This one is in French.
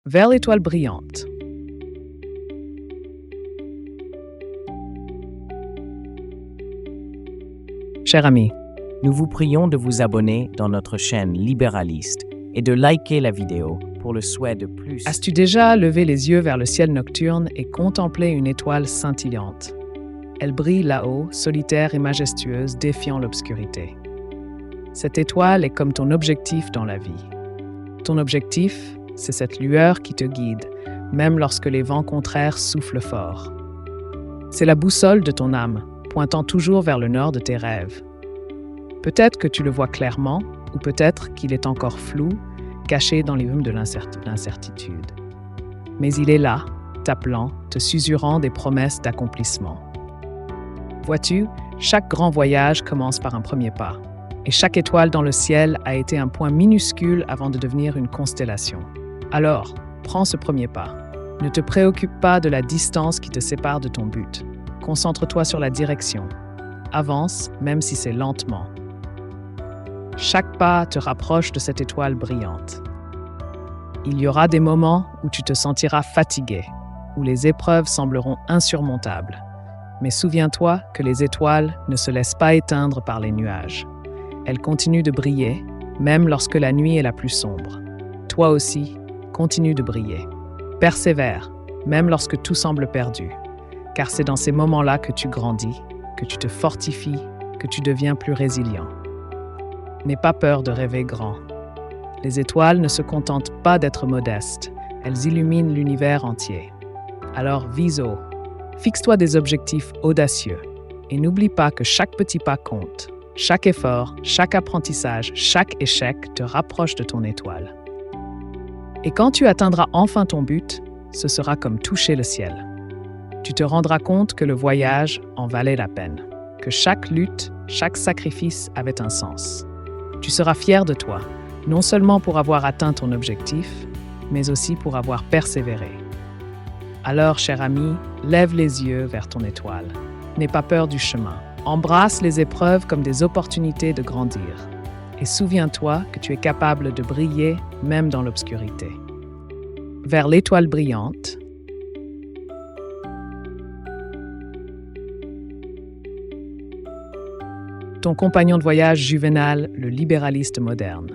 vers l'étoile brillante. Cher ami, Nous vous prions de vous abonner dans notre chaîne Libéraliste et de liker la vidéo pour le souhait de plus. as-tu déjà levé les yeux vers le ciel nocturne et contemplé une étoile scintillante? Elle brille là-haut, solitaire et majestueuse, défiant l'obscurité. Cette étoile est comme ton objectif dans la vie. Ton objectif, c'est cette lueur qui te guide, même lorsque les vents contraires soufflent fort. C'est la boussole de ton âme, pointant toujours vers le nord de tes rêves. Peut-être que tu le vois clairement, ou peut-être qu'il est encore flou, caché dans les brumes de l'incertitude. Mais il est là, t'appelant, te susurrant des promesses d'accomplissement. Vois-tu, chaque grand voyage commence par un premier pas, et chaque étoile dans le ciel a été un point minuscule avant de devenir une constellation. Alors, prends ce premier pas. Ne te préoccupe pas de la distance qui te sépare de ton but. Concentre-toi sur la direction. Avance, même si c'est lentement. Chaque pas te rapproche de cette étoile brillante. Il y aura des moments où tu te sentiras fatigué, où les épreuves sembleront insurmontables. Mais souviens-toi que les étoiles ne se laissent pas éteindre par les nuages. Elles continuent de briller, même lorsque la nuit est la plus sombre. Toi aussi, continue de briller. Persévère, même lorsque tout semble perdu. Car c'est dans ces moments-là que tu grandis, que tu te fortifies, que tu deviens plus résilient. N'aie pas peur de rêver grand. Les étoiles ne se contentent pas d'être modestes, elles illuminent l'univers entier. Alors vise haut, fixe-toi des objectifs audacieux et n'oublie pas que chaque petit pas compte. Chaque effort, chaque apprentissage, chaque échec te rapproche de ton étoile. Et quand tu atteindras enfin ton but, ce sera comme toucher le ciel. Tu te rendras compte que le voyage en valait la peine, que chaque lutte, chaque sacrifice avait un sens. Tu seras fier de toi, non seulement pour avoir atteint ton objectif, mais aussi pour avoir persévéré. Alors, cher ami, lève les yeux vers ton étoile. N'aie pas peur du chemin. Embrasse les épreuves comme des opportunités de grandir. Et souviens-toi que tu es capable de briller même dans l'obscurité. Vers l'étoile brillante, ton compagnon de voyage juvénal, le libéraliste moderne.